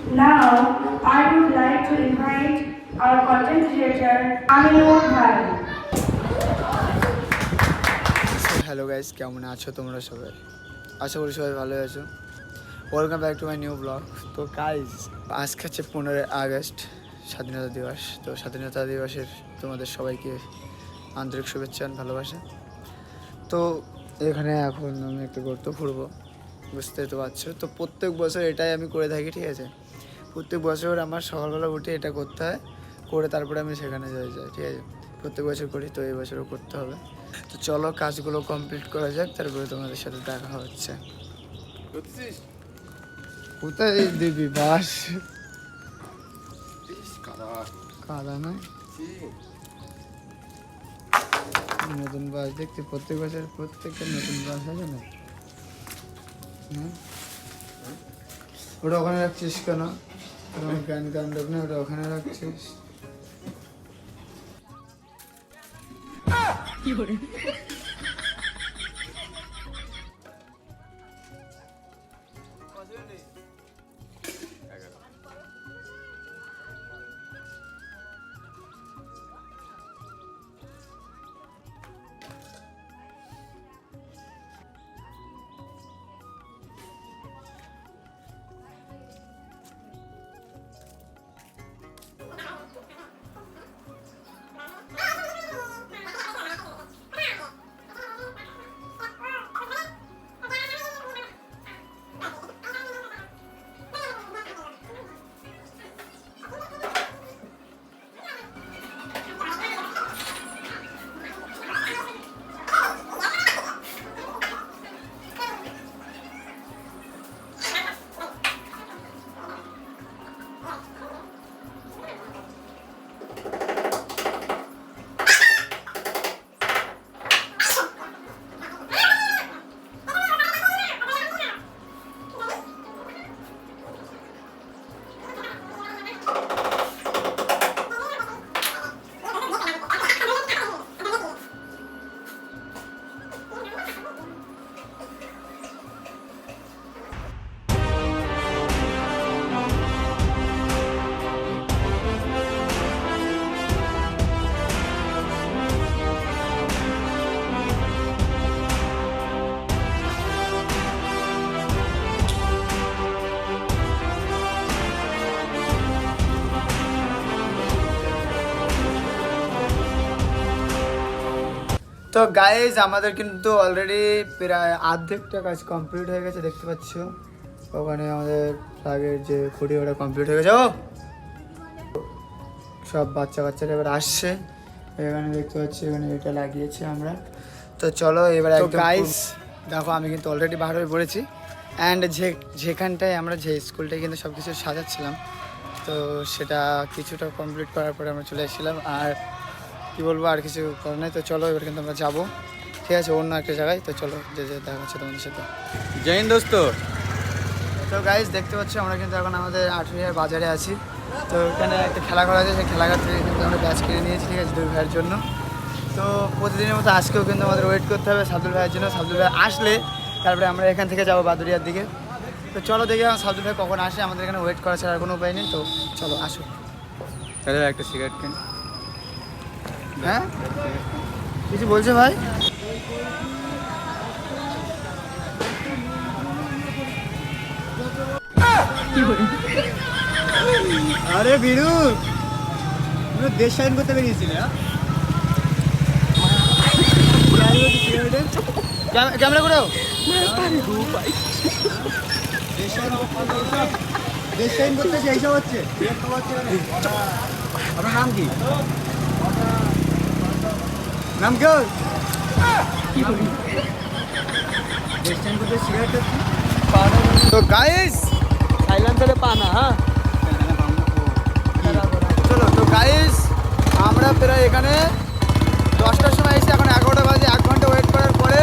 Now, I would like to invite our content creator, Aminur Bhai. Hello guys, কেমন আছো তোমরা সবাই? আশা করি সবাই ভালো আছো। Welcome back to my new blog. তো গাইস, আজকে হচ্ছে 15 আগস্ট, স্বাধীনতা দিবস। তো স্বাধীনতা দিবসের তোমাদের সবাইকে আন্তরিক শুভেচ্ছা আর ভালোবাসা। তো এখানে এখন আমি একটু ঘুরতে ঘুরবো, বুঝতে তো পারছো। তো প্রত্যেক বছর এটাই আমি করে থাকি, ঠিক আছে। প্রত্যেক বছর আমার সকালবেলা উঠে এটা করতে হয়, করে তারপরে আমি সেখানে যাই, ঠিক আছে। প্রত্যেক বছর করি, তো এই বছরও করতে হবে। তো চলো কাজগুলো কমপ্লিট করা যাক, তারপরে তোমাদের সাথে দেখা হচ্ছে। কোথায় দিবি বাস? কাদা নয়, নতুন বাস দেখছি প্রত্যেক বছর, প্রত্যেকটা নতুন বাস আছে না। ওটা ওখানে রাখছিস কেন? জ্ঞান কাণ্ডব না, ওটা ওখানে রাখছিস। তো গাইজ, আমাদের কিন্তু অলরেডি প্রায় অর্ধেকটা কাজ কমপ্লিট হয়ে গেছে, দেখতে পাচ্ছ। ওখানে আমাদের ফ্ল্যাগের যে খুঁটি, ওটা কমপ্লিট হয়ে গেছে। ও সব বাচ্চা কাচ্চারা এবার আসছে। এখানে দেখতে পাচ্ছি, এখানে এটা লাগিয়েছি আমরা। তো চলো এবার গাইজ দেখো, আমি কিন্তু অলরেডি বার হয়ে পড়েছি। অ্যান্ড যেখানটায় আমরা যে স্কুলটায় কিন্তু সব কিছু সাজাচ্ছিলাম, তো সেটা কিছুটা কমপ্লিট করার পরে আমরা চলে এসেছিলাম। আর কি বলবো, আর কিছু করার নেই। তো চলো এবার কিন্তু আমরা যাবো, ঠিক আছে, অন্য একটা জায়গায়। তো চলো যে দেখা হচ্ছে তোমাদের সাথে। জয় হিন্দ দোস্ত। তো গাইজ দেখতে পাচ্ছি, আমরা কিন্তু এখন আমাদের আঠুরিয়ার বাজারে আছি। তো এখানে একটা খেলাঘর আছে, সেই খেলাঘর থেকে কিন্তু আমরা ব্যাচ কিনে নিয়েছি, ঠিক আছে, দুই ভাইয়ের জন্য। তো প্রতিদিনের মতো আজকেও কিন্তু আমাদের ওয়েট করতে হবে সাবদুল ভাইয়ের জন্য। সাবদুল ভাই আসলে তারপরে আমরা এখান থেকে যাবো বাদুরিয়ার দিকে। তো চলো দেখি সাবদুল ভাই কখন আসে, আমাদের এখানে ওয়েট করা ছাড়া কোনো উপায় নেই। তো চলো আসো। তাহলে একটা সিগারেট কিন। হ্যাঁ, কিছু বলছে ভাই? আরে বিরু, তুমি দেশ সাইন করতে বেরিয়েছিলে? ক্যামেরা করেও দেশ সাইন করতে এইসব হচ্ছে। আপনার নাম কি? নাম কেউ দেশ সাইন করতে সিগারেট হচ্ছে। তো গাইস সাইলেন্সারে পানা। হ্যাঁ চলো। তো গাইস, আমরা প্রায় এখানে 10টার সময় এসে এখন 11টা বাজে। 1 ঘন্টা ওয়েট করার পরে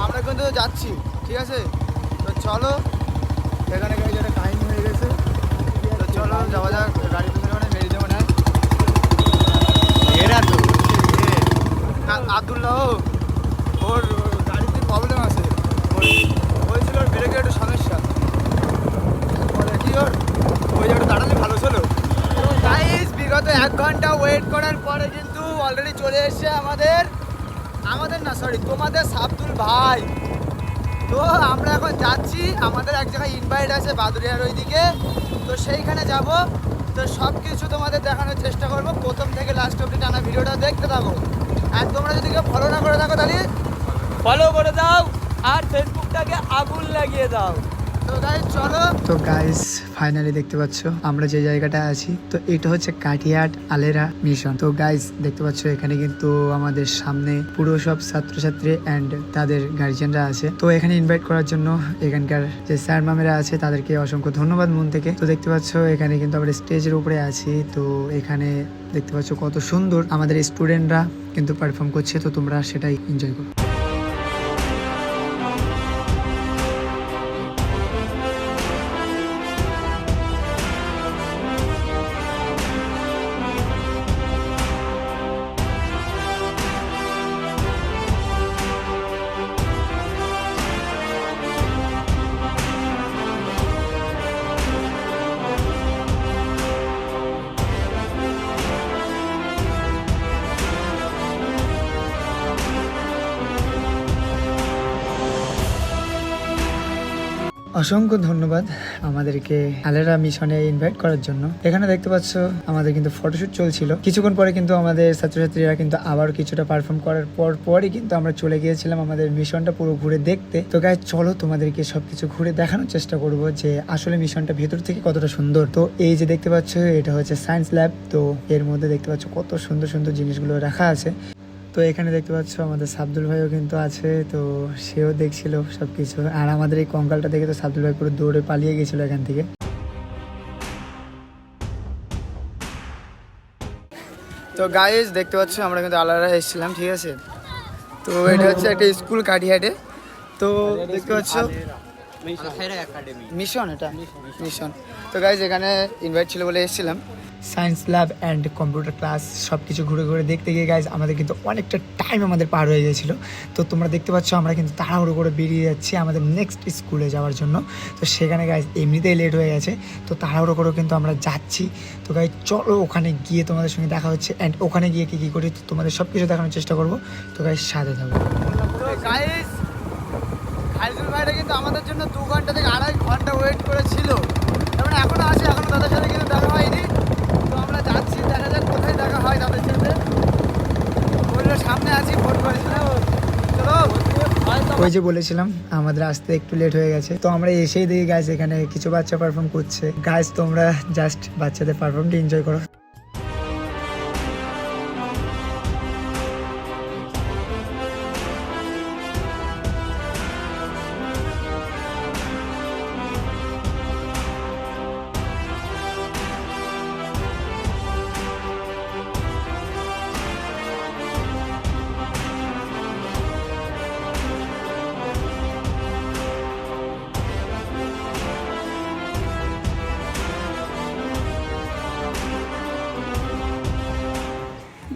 আমরা কিন্তু যাচ্ছি, ঠিক আছে। তো চলো, এখানে গাড়ি একটা টাইম হয়ে গেছে। তো চলো যাওয়া যাক। গাড়ি পিছনে মানে মেরে দেবো না। এরা তো আব্দুল্লাহ, ওর গাড়িতে প্রবলেম আছে, হয়েছিল ওর ব্রেকের একটু সমস্যা। কি ওর ওই জায়গাটা ওয়েট করার পরে কিন্তু অলরেডি চলে এসেছে আমাদের না সরি তোমাদের সাবদুল ভাই। তো আমরা এখন যাচ্ছি, আমাদের এক জায়গায় ইনভাইট আছে বাদুরিয়ার ওইদিকে, তো সেইখানে যাব। তো সব কিছু তোমাদের দেখানোর চেষ্টা করবো, প্রথম থেকে লাস্ট অবধি টানা ভিডিওটা দেখতে থাকো। আর তোমরা যদি কেউ ফলো না করে থাকো তাহলে ফলো করে দাও আর ফেসবুকটাকে আগুন লাগিয়ে দাও। তো গাইস চলো। তো গাইস ফাইনালি দেখতে পাচ্ছ আমরা যে জায়গাটা আছি, তো এটা হচ্ছে কাঠিয়াট আলেরা মিশন। তো গাইস দেখতে পাচ্ছ এখানে কিন্তু আমাদের সামনে পুরো সব ছাত্রছাত্রী অ্যান্ড তাদের গার্জিয়ানরা আছে। তো এখানে ইনভাইট করার জন্য এখানকার যে স্যার ম্যামেরা আছে তাদেরকে অসংখ্য ধন্যবাদ মন থেকে। তো দেখতে পাচ্ছ এখানে কিন্তু আমরা স্টেজের উপরে আছি। তো এখানে দেখতে পাচ্ছ কত সুন্দর আমাদের স্টুডেন্টরা কিন্তু পারফর্ম করছে, তো তোমরা সেটাই এনজয় করো। অসংখ্য ধন্যবাদ আমাদেরকে আলেরা মিশনে ইনভাইট করার জন্য। এখানে দেখতে পাচ্ছ আমাদের কিন্তু ফটোশুট চলছিল। কিছুক্ষণ পরে কিন্তু আমাদের ছাত্রছাত্রীরা কিন্তু আবার কিছুটা পারফর্ম করার পরই কিন্তু আমরা চলে গিয়েছিলাম আমাদের মিশনটা পুরো ঘুরে দেখতে। তো গাইস চলো তোমাদেরকে সবকিছু ঘুরে দেখানোর চেষ্টা করব যে আসলে মিশনটা ভেতর থেকে কতটা সুন্দর। তো এই যে দেখতে পাচ্ছ এটা হচ্ছে সায়েন্স ল্যাব। তো এর মধ্যে দেখতে পাচ্ছ কত সুন্দর সুন্দর জিনিসগুলো রাখা আছে। তো এখানে দেখতে পাচ্ছ আমাদের সাবদুল ভাইও কিন্তু আছে, তো সেও দেখছিল সবকিছু। আর আমাদের এই কঙ্কালটা দেখে তো সাবদুল ভাই পুরো দৌড়ে পালিয়ে গেছিল এখান থেকে। তো গাইজ দেখতে পাচ্ছ আমরা কিন্তু আলাদা এসেছিলাম, ঠিক আছে। তো এটা হচ্ছে একটা স্কুল কাঠিয়াটে। তো দেখতে পাচ্ছ মিশন, এটা মিশন। তো গাইজ এখানে ইনভাইট ছিল বলে এসেছিলাম। Science lab and computer class সব কিছু ঘুরে ঘুরে দেখতে গিয়ে গাইজ আমাদের কিন্তু অনেকটা টাইম আমাদের পার হয়ে গেছিলো। তো তোমরা দেখতে পাচ্ছ আমরা কিন্তু তাড়াহুড়ো করে বেরিয়ে যাচ্ছি আমাদের নেক্সট স্কুলে যাওয়ার জন্য। তো সেখানে গাইজ এমনিতেই লেট হয়ে গেছে, তো তাড়াহুড়ো করে কিন্তু আমরা যাচ্ছি। তো গাইজ চলো ওখানে গিয়ে তোমাদের সঙ্গে দেখা হচ্ছে, অ্যান্ড ওখানে গিয়ে কী করি তোমাদের সব কিছু দেখানোর চেষ্টা করবো। তো গাইজ সাথে থাকবো। তো গাইজ ফাইজুল ভাইরা কিন্তু আমাদের জন্য 2 ঘন্টা থেকে 2.5 ঘন্টা ওয়েট করেছিল, এবং এখনো আছে, এখনো তাদের সাথে কিন্তু দেখা হয়নি। তো আমরা যাচ্ছি, দেখা যাক কোথায় দেখা হয় তাদের সাথে। বললো সামনে আছি, ফোন করেছিলাম। চলো, ওই যে বলেছিলাম আমাদের আসতে একটু লেট হয়ে গেছে। তো আমরা এসেই দেখি গাইজ এখানে কিছু বাচ্চা পারফর্ম করছে। গাইজ তোমরা জাস্ট বাচ্চাদের পারফর্মটা এনজয় করো।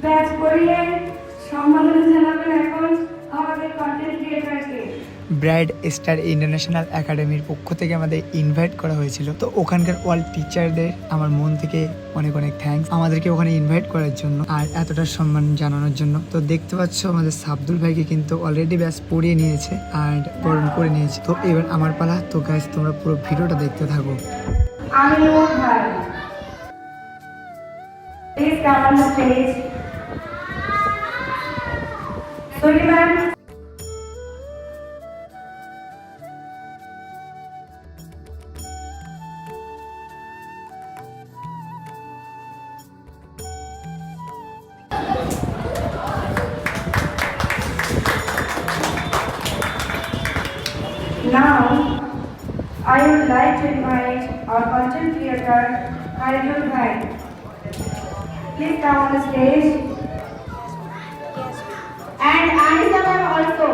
ব্যাচ করিয়ে সম্মাননা জানাবেন এখন আমাদের কন্টেন্ট ক্রিয়েটরকে। ব্রাইড স্টার ইন্টারন্যাশনাল একাডেমির পক্ষ থেকে আমাদের ইনভাইট করা হয়েছিল। তো ওখানকার অল টিচারদের আমার মন থেকে অনেক অনেক থ্যাঙ্কস আমাদেরকে ওখানে ইনভাইট করার জন্য আর এতটা সম্মান জানানোর জন্য। তো দেখতে পাচ্ছ আমাদের সাবদুল ভাইকে কিন্তু অলরেডি ব্যাচ পড়িয়ে নিয়েছে আর বরণ করে নিয়েছে। তো এবার আমার পালা। তো গাইস তোমরা পুরো ভিডিওটা দেখতে থাকো। আমি নূর ভাই, please come on stage. Sorry ma'am. Now, I would like to invite our content creator, Faizul Bhai. Please come on the stage. And Anisa ma'am also.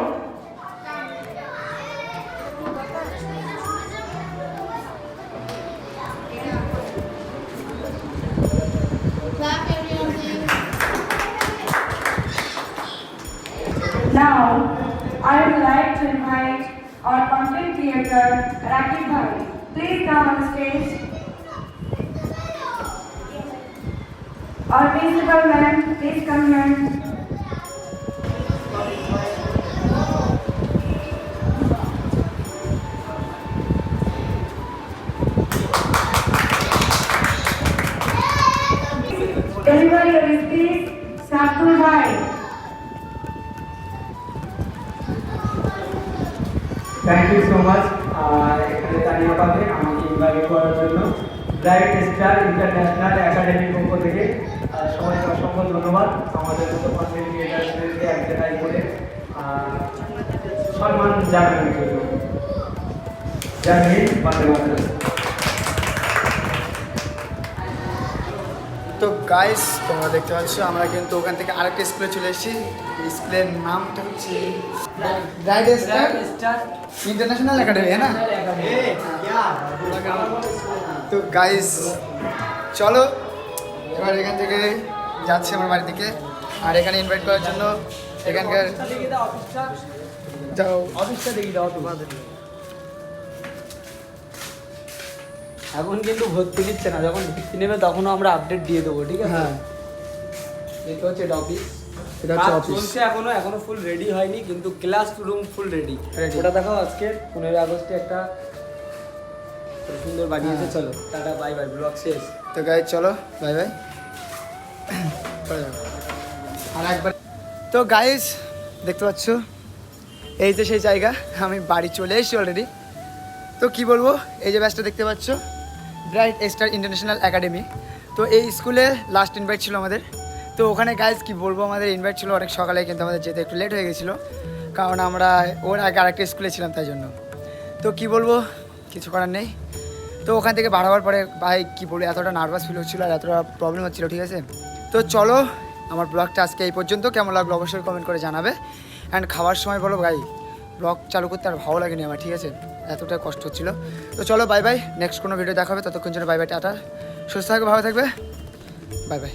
Now, I would like to invite our content creator, Rakib Bhai. Please come on the stage. Our principal ma'am, please come ma'am. Deliver your speech, Sabdul Bhai. Thank you so much এখানে তানিয়া পাবে আমাকে invite করার জন্য bright star international একাডেমির পক্ষ থেকে সবাইকে অসংখ্য ধন্যবাদ আমাদের মতো কন্টেন্ট ক্রিয়েটারদেরকে এক জায়গায় করে সম্মান জানানোর জন্য জানিয়ে বন্দে মাতরম। তো গাইস তোমরা দেখতে পাচ্ছ আমরা কিন্তু ওখান থেকে আরেকটা স্কুলে চলে এসেছি। স্কুলের নামটা হচ্ছে ব্রাইট স্টার ইন্টারন্যাশনাল একাডেমি হ্যাঁ না? তো গাইস চলো এবার এখান থেকে যাচ্ছি আমার বাড়ি থেকে। আর এখানে ইনভাইট করার জন্য এখানকার যাও অফিসটা দেখি দাও এখন কিন্তু ভর্তি নিচ্ছে না, যখন ভর্তি নেবে তখনও আমরা আপডেট দিয়ে দেবো, ঠিক আছে? হ্যাঁ এটা হচ্ছে এটা অফিস, এটা হচ্ছে কাজ অফিস। চলছে এখনো ফুল রেডি হয়নি, কিন্তু ক্লাসরুম ফুল রেডি। Ready। ওটা দেখাও আজকে 15 আগস্টে একটা খুব সুন্দর বানিয়েছে। চলো টাটা বাই বাই, ব্লগ শেষ। তো গাইস চলো বাই বাই। আর একবার তো গাইস দেখতে পাচ্ছ এই যে সেই জায়গা, আমি বাড়ি চলে এসেছি অলরেডি। তো কি বলবো, এই যে ব্যাচটা দেখতে পাচ্ছ ব্রাইট স্টার ইন্টারন্যাশনাল একাডেমি। তো এই স্কুলে লাস্ট ইনভাইট ছিল আমাদের। তো ওখানে গাইজ কি বলবো, আমাদের ইনভাইট ছিল অনেক সকালে, কিন্তু আমাদের যেতে একটু লেট হয়ে গেছিলো, কারণ আমরা ওর আগে আরেকটা স্কুলে ছিলাম তাই জন্য। তো কি বলবো, কিছু করার নেই। তো ওখান থেকে বাড়াবার পরে ভাই কী বলবো, এতটা নার্ভাস ফিল হচ্ছিলো আর এতটা প্রবলেম হচ্ছিলো, ঠিক আছে? তো চলো আমার ব্লগটা আজকে এই পর্যন্ত। কেমন লাগলো অবশ্যই কমেন্ট করে জানাবে। অ্যান্ড খাওয়ার সময় বলো ভাই ব্লগ চালু করতে আর ভালো লাগেনি আমার, ঠিক আছে? এতটা কষ্ট হচ্ছিলো। তো চলো বাই বাই, নেক্সট কোনো ভিডিও দেখাবে, ততক্ষণ জন্য বাই বাই, টাটা, সুস্থ থাকবে, ভালো থাকবে, বাই বাই।